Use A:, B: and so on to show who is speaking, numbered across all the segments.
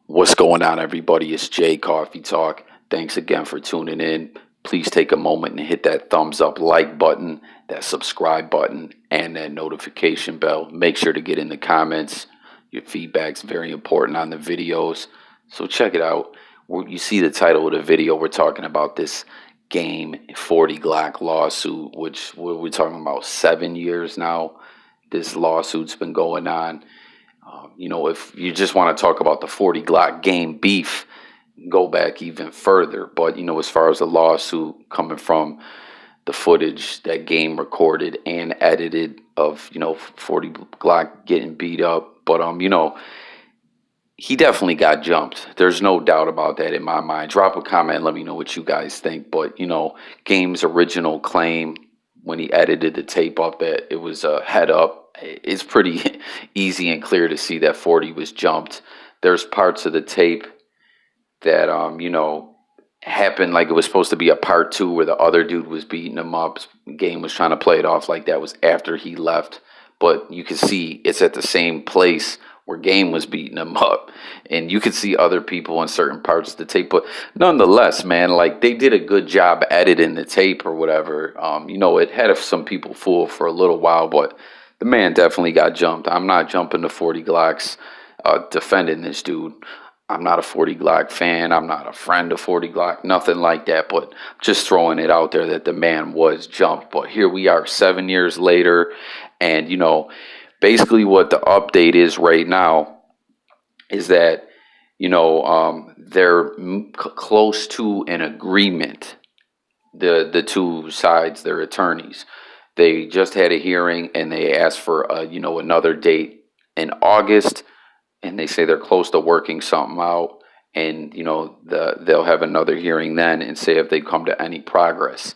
A: What's going on, everybody? It's Jay Coffee Talk. Thanks again for tuning in. Please take a moment and hit that thumbs up like button, that subscribe button, and that notification bell. Make sure to get in the comments. Your feedback's very important on the videos. So check it out. You see the title of the video. We're talking about this game 40 Glocc lawsuit, which we're talking about 7 years now. This lawsuit's been going on. If you just want to talk about the 40 Glocc game beef, go back even further. But, as far as the lawsuit coming from the footage that game recorded and edited of, 40 Glocc getting beat up. But, he definitely got jumped. There's no doubt about that in my mind. Drop a comment. Let me know what you guys think. But, Game's original claim when he edited the tape up that it was a head up, it's pretty easy and clear to see that 40 was jumped. There's parts of the tape that, happened like it was supposed to be a part two where the other dude was beating him up. Game was trying to play it off like that was after he left. But you can see it's at the same place where Game was beating him up. And you can see other people in certain parts of the tape. But nonetheless, man, like they did a good job editing the tape or whatever. It had some people fooled for a little while, but the man definitely got jumped. I'm not jumping to 40 Glocks defending this dude. I'm not a 40 Glocc fan. I'm not a friend of 40 Glocc. Nothing like that. But just throwing it out there that the man was jumped. But here we are 7 years later. And, basically what the update is right now is that, they're close to an agreement. The two sides, their attorneys. They just had a hearing and they asked for, another date in August. And they say they're close to working something out. And, they'll have another hearing then and say if they come to any progress.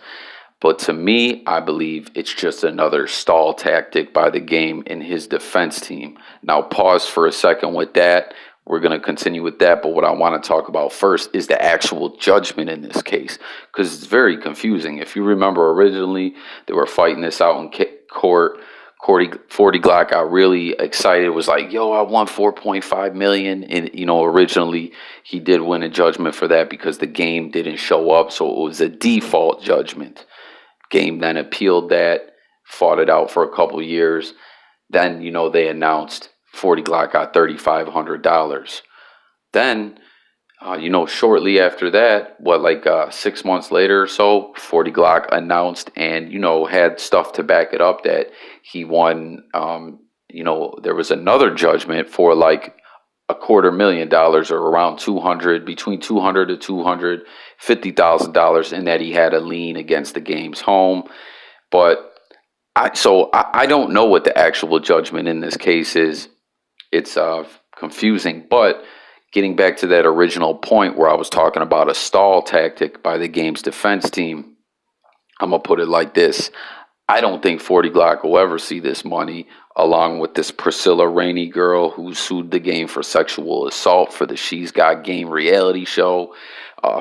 A: But to me, I believe it's just another stall tactic by the game and his defense team. Now, pause for a second with that. We're going to continue with that. But what I want to talk about first is the actual judgment in this case, because it's very confusing. If you remember originally, they were fighting this out in court. 40 Glocc got really excited, was like, yo, I won 4.5 million. And, originally he did win a judgment for that because the game didn't show up. So it was a default judgment. Game then appealed that, fought it out for a couple years. Then, they announced 40 Glocc got $3,500. Then, shortly after that, 6 months later or so, 40 Glocc announced and, had stuff to back it up that he won. There was another judgment for like $250,000 or around between $200,000 to $250,000, and that he had a lien against the game's home. But I don't know what the actual judgment in this case is. It's confusing, but getting back to that original point where I was talking about a stall tactic by the game's defense team, I'm going to put it like this. I don't think 40 Glocc will ever see this money, along with this Priscilla Rainey girl who sued the game for sexual assault for the She's Got Game reality show,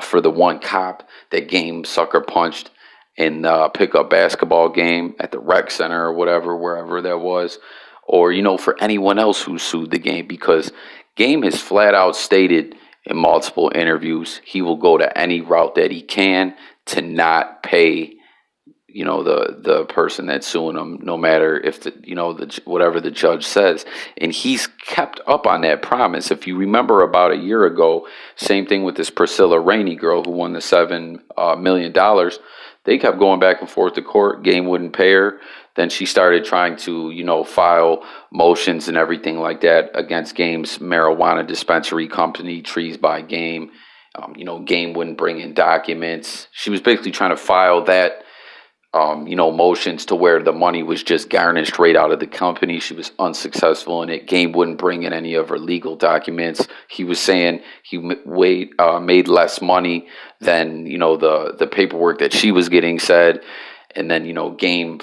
A: for the one cop that game sucker punched in pickup basketball game at the rec center or whatever, wherever that was, or, for anyone else who sued the game, because Game has flat out stated in multiple interviews he will go to any route that he can to not pay, the person that's suing him, no matter if whatever the judge says. And he's kept up on that promise. If you remember about a year ago, same thing with this Priscilla Rainey girl who won the $7 million. They kept going back and forth to court. Game wouldn't pay her. Then she started trying to, file motions and everything like that against Game's marijuana dispensary company, Trees by Game. Game wouldn't bring in documents. She was basically trying to file that, motions to where the money was just garnished right out of the company. She was unsuccessful in it. Game wouldn't bring in any of her legal documents. He was saying he made less money than, the paperwork that she was getting said. And then, Game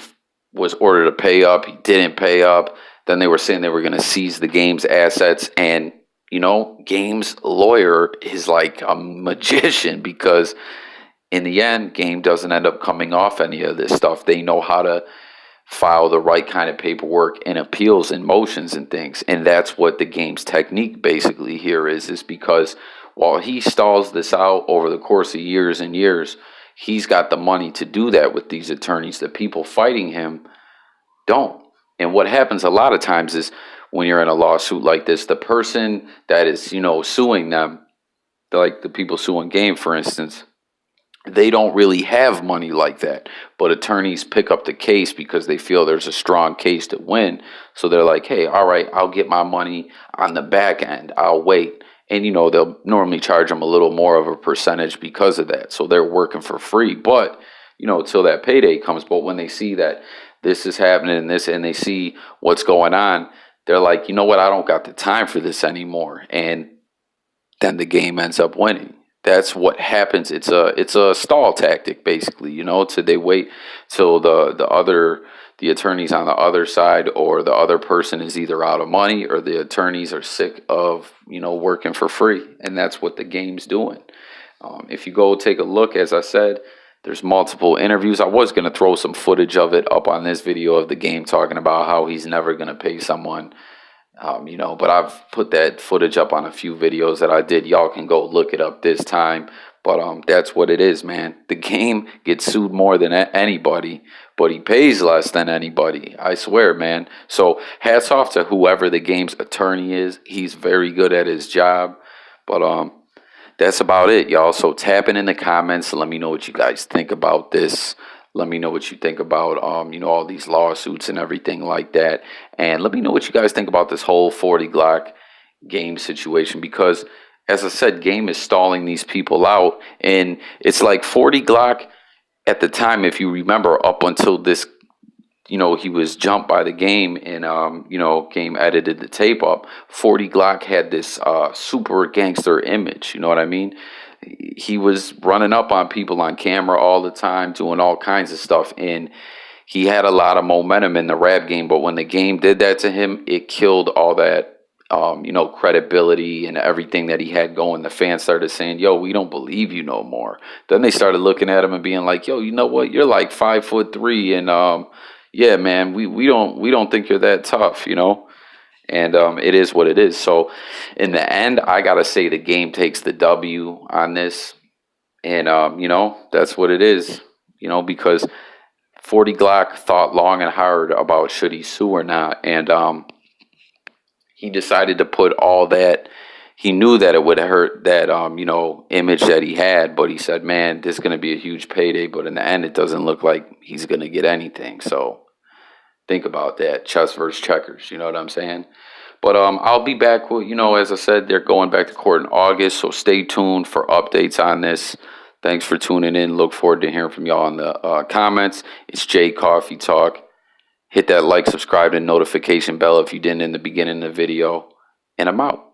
A: was ordered to pay up. He didn't pay up. Then they were saying they were going to seize the game's assets. And, Game's lawyer is like a magician, because in the end, Game doesn't end up coming off any of this stuff. They know how to file the right kind of paperwork and appeals and motions and things. And that's what the game's technique basically here is because while he stalls this out over the course of years and years, he's got the money to do that with these attorneys. The people fighting him don't. And what happens a lot of times is when you're in a lawsuit like this, the person that is, suing them, like the people suing Game, for instance, they don't really have money like that. But attorneys pick up the case because they feel there's a strong case to win. So they're like, hey, all right, I'll get my money on the back end. I'll wait. And, they'll normally charge them a little more of a percentage because of that. So they're working for free. But, till that payday comes. But when they see that this is happening and they see what's going on, they're like, you know what? I don't got the time for this anymore. And then the game ends up winning. That's what happens. It's a stall tactic, basically. Till they wait till the attorneys on the other side or the other person is either out of money or the attorneys are sick of working for free, and that's what the game's doing. If you go take a look, as I said, there's multiple interviews. I was going to throw some footage of it up on this video of the game talking about how he's never going to pay someone. But I've put that footage up on a few videos that I did. Y'all can go look it up this time. But that's what it is, man. The game gets sued more than anybody, but he pays less than anybody. I swear, man. So hats off to whoever the game's attorney is. He's very good at his job. But that's about it, y'all. So tap in the comments. Let me know what you guys think about this. Let me know what you think about, all these lawsuits and everything like that. And let me know what you guys think about this whole 40 Glocc Game situation. Because, as I said, Game is stalling these people out. And it's like 40 Glocc at the time, if you remember, up until this, he was jumped by the Game and, Game edited the tape up. 40 Glocc had this super gangster image, you know what I mean? He was running up on people on camera all the time, doing all kinds of stuff, and he had a lot of momentum in the rap game. But when the Game did that to him, it killed all that, credibility and everything that he had going. The fans started saying, yo, we don't believe you no more. Then they started looking at him and being like, yo, you know what? You're like 5'3", and yeah, man, we don't think you're that tough, And it is what it is. So in the end, I got to say the Game takes the W on this. And, that's what it is, because 40 Glocc thought long and hard about should he sue or not. And he decided to put all that. He knew that it would hurt that, image that he had. But he said, man, this is going to be a huge payday. But in the end, it doesn't look like he's going to get anything. So think about that. Chess versus checkers. You know what I'm saying? But I'll be back with, as I said, they're going back to court in August. So stay tuned for updates on this. Thanks for tuning in. Look forward to hearing from y'all in the comments. It's Jay Coffee Talk. Hit that like, subscribe, and notification bell if you didn't in the beginning of the video. And I'm out.